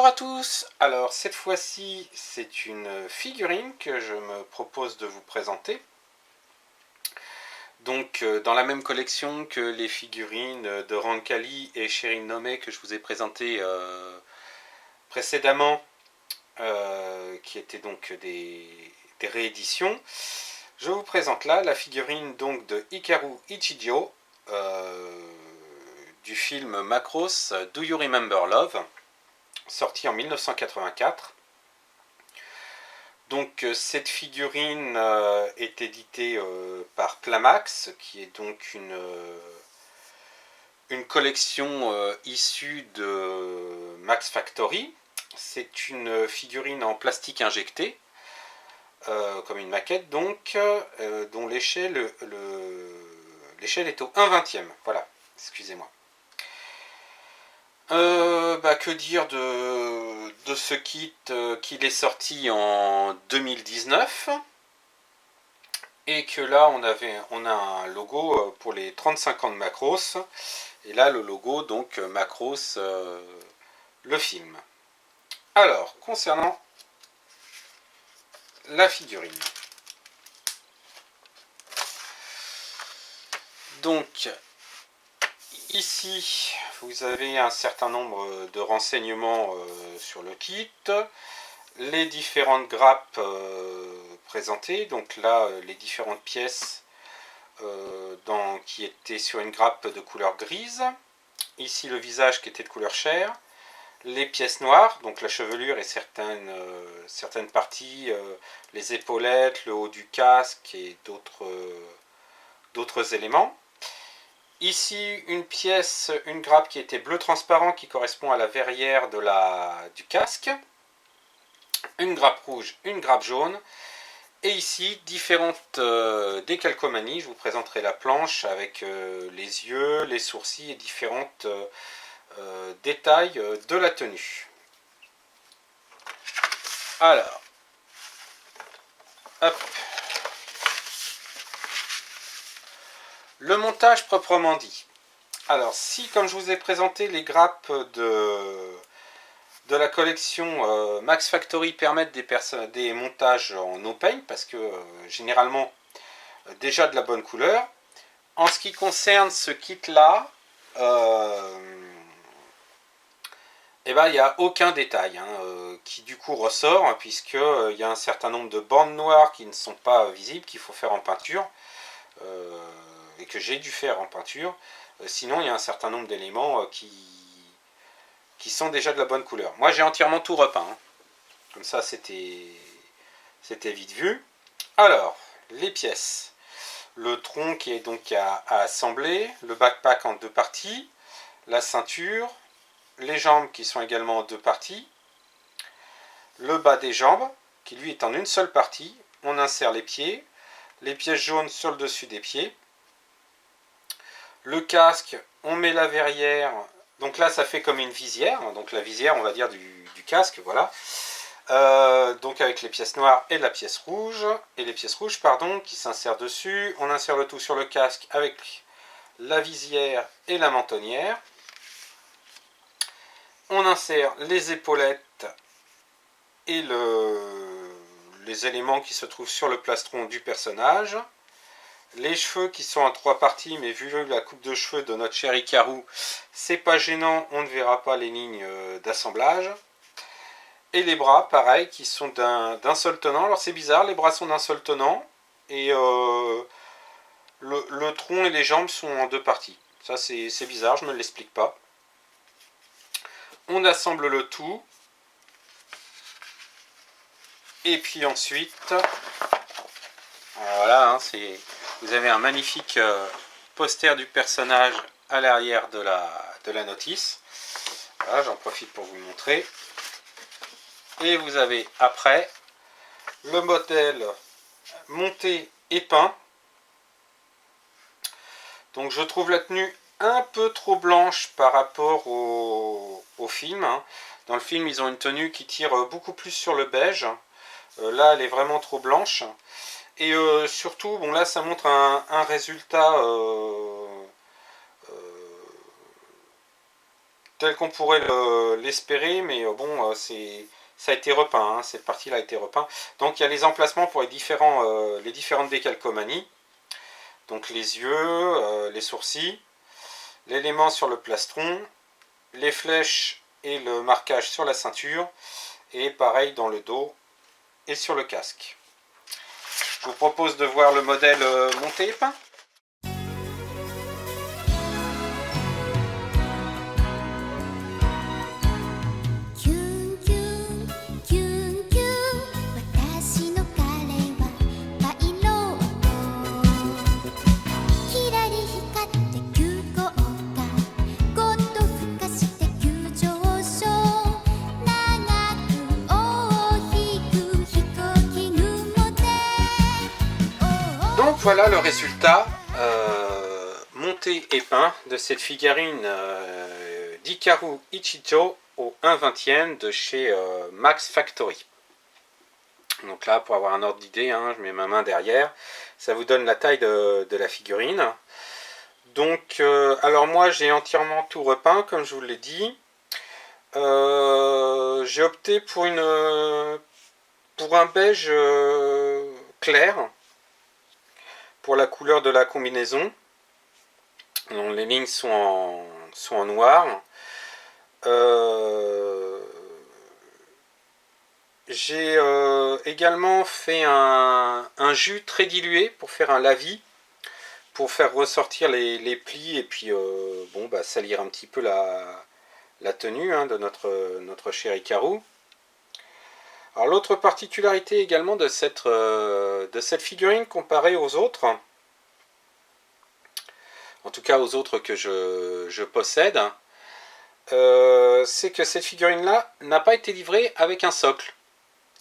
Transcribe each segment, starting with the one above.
Bonjour à tous. Alors cette fois-ci c'est une figurine que je me propose de vous présenter. Donc dans la même collection que les figurines de Rancali et Sherin Nomé que je vous ai présentées précédemment, qui étaient donc des rééditions. Je vous présente là la figurine donc de Hikaru Ichijo du film Macross Do You Remember Love, sorti en 1984. Donc cette figurine est éditée par Plamax, qui est donc une collection issue de Max Factory. C'est une figurine en plastique injecté, comme une maquette donc, dont l'échelle est au 1/20. Voilà, excusez-moi. Que dire de ce kit qu'il est sorti en 2019 et que là on a un logo pour les 35 ans de Macross, et là le logo donc Macross le film. Alors concernant la figurine, donc ici vous avez un certain nombre de renseignements sur le kit, les différentes grappes présentées, donc là les différentes pièces qui étaient sur une grappe de couleur grise, ici le visage qui était de couleur chair, les pièces noires, donc la chevelure et certaines parties, les épaulettes, le haut du casque et d'autres éléments. Ici une grappe qui était bleu transparent qui correspond à la verrière du casque, une grappe rouge, une grappe jaune, et ici différentes décalcomanies. Je vous présenterai la planche avec les yeux, les sourcils et différentes détails de la tenue. Alors, hop. Le montage proprement dit. Alors si, comme je vous ai présenté, les grappes de la collection Max Factory permettent des montages en no paint, parce que généralement déjà de la bonne couleur. En ce qui concerne ce kit là, il n'y a aucun détail qui du coup ressort, puisqu'il y a un certain nombre de bandes noires qui ne sont pas visibles, qu'il faut faire en peinture, et que j'ai dû faire en peinture. Sinon il y a un certain nombre d'éléments qui sont déjà de la bonne couleur. Moi j'ai entièrement tout repeint, comme ça c'était vite vu. Alors, les pièces. Le tronc qui est donc à assembler, le backpack en deux parties, la ceinture, les jambes qui sont également en deux parties, le bas des jambes qui lui est en une seule partie. On insère les pièces jaunes sur le dessus des pieds. Le casque, on met la verrière, donc là ça fait comme une visière, donc la visière on va dire du casque, voilà. Donc avec les pièces noires et la pièce rouge, qui s'insèrent dessus. On insère le tout sur le casque avec la visière et la mentonnière. On insère les épaulettes et les éléments qui se trouvent sur le plastron du personnage. Les cheveux qui sont en trois parties, mais vu la coupe de cheveux de notre cher Hikaru, c'est pas gênant, on ne verra pas les lignes d'assemblage. Et les bras, pareil, qui sont d'un seul tenant. Alors c'est bizarre, les bras sont d'un seul tenant, et le tronc et les jambes sont en deux parties. Ça c'est bizarre, je ne me l'explique pas. On assemble le tout. Et puis ensuite, voilà, vous avez un magnifique poster du personnage à l'arrière de la notice. Voilà, j'en profite pour vous le montrer. Et vous avez après le modèle monté et peint. Donc je trouve la tenue un peu trop blanche par rapport au film. Dans le film ils ont une tenue qui tire beaucoup plus sur le beige. Là elle est vraiment trop blanche. Et surtout, bon là ça montre un résultat tel qu'on pourrait l'espérer, mais bon, ça a été repeint, hein, cette partie-là a été repeint. Donc il y a les emplacements pour les différentes décalcomanies. Donc les yeux, les sourcils, l'élément sur le plastron, les flèches et le marquage sur la ceinture, et pareil dans le dos et sur le casque. Je vous propose de voir le modèle monté et peint. Donc voilà le résultat monté et peint de cette figurine d'Hikaru Ichijo au 1/20 de chez Max Factory. Donc là, pour avoir un ordre d'idée, hein, je mets ma main derrière, ça vous donne la taille de la figurine. Donc, alors moi j'ai entièrement tout repeint, comme je vous l'ai dit. J'ai opté pour un beige clair pour la couleur de la combinaison. Donc, les lignes sont en noir. J'ai également fait un jus très dilué pour faire un lavis, pour faire ressortir les plis et puis bon, bah, salir un petit peu la tenue hein, de notre cher Hikaru. Alors l'autre particularité également de cette figurine comparée aux autres, en tout cas aux autres que je possède, c'est que cette figurine-là n'a pas été livrée avec un socle.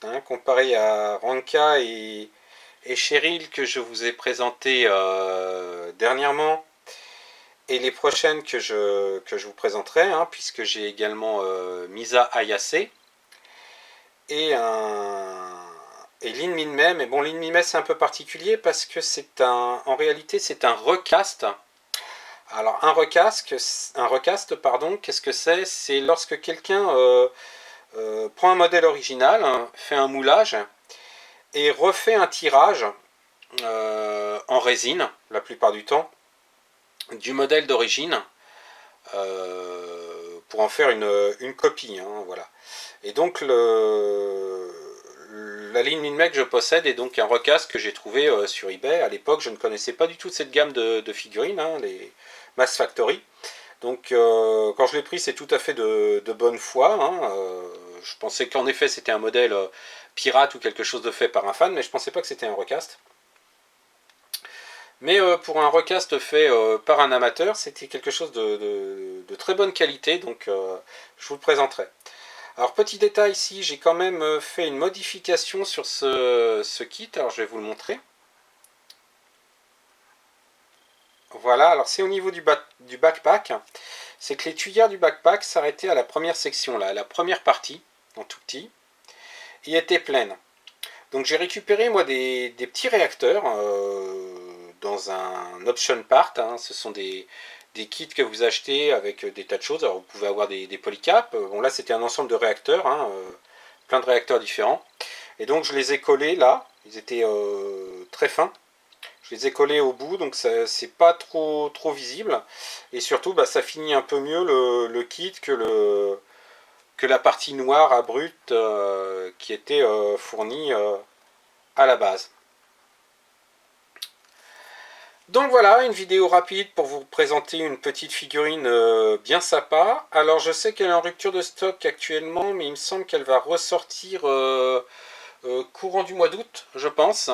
Hein, comparé à Ranka et Cheryl que je vous ai présenté dernièrement, et les prochaines que je vous présenterai, hein, puisque j'ai également Misa Ayase et Lin Minmay. Mais bon, Lin Minmay c'est un peu particulier parce que en réalité c'est un recast. Alors un recast, pardon, qu'est-ce que c'est? C'est lorsque quelqu'un prend un modèle original, hein, fait un moulage et refait un tirage en résine, la plupart du temps, du modèle d'origine pour en faire une copie. Hein, voilà. Et donc la ligne Minmay que je possède est donc un recast que j'ai trouvé sur eBay. À l'époque, je ne connaissais pas du tout cette gamme de figurines, hein, les Max Factory. Donc quand je l'ai pris, c'est tout à fait de bonne foi. Hein, je pensais qu'en effet c'était un modèle pirate ou quelque chose de fait par un fan, mais je ne pensais pas que c'était un recast. Mais pour un recast fait par un amateur, c'était quelque chose de très bonne qualité, donc je vous le présenterai. Alors petit détail ici, j'ai quand même fait une modification sur ce kit, alors je vais vous le montrer. Voilà, alors c'est au niveau du backpack, c'est que les tuyères du backpack s'arrêtaient à la première section, là, à la première partie, en tout petit, et étaient pleines. Donc j'ai récupéré moi des petits réacteurs dans un option part, hein, ce sont des kits que vous achetez avec des tas de choses, alors vous pouvez avoir des polycaps, bon là c'était un ensemble de réacteurs, hein, plein de réacteurs différents, et donc je les ai collés là, ils étaient très fins. Je les ai collés au bout, donc c'est pas trop visible. Et surtout, bah, ça finit un peu mieux le kit que la partie noire à brut qui était fournie à la base. Donc voilà, une vidéo rapide pour vous présenter une petite figurine bien sympa. Alors je sais qu'elle est en rupture de stock actuellement, mais il me semble qu'elle va ressortir courant du mois d'août, je pense.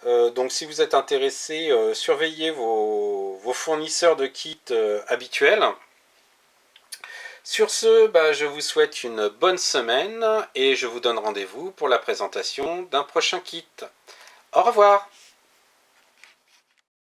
Donc si vous êtes intéressé, surveillez vos fournisseurs de kits habituels. Sur ce, bah, je vous souhaite une bonne semaine et je vous donne rendez-vous pour la présentation d'un prochain kit. Au revoir!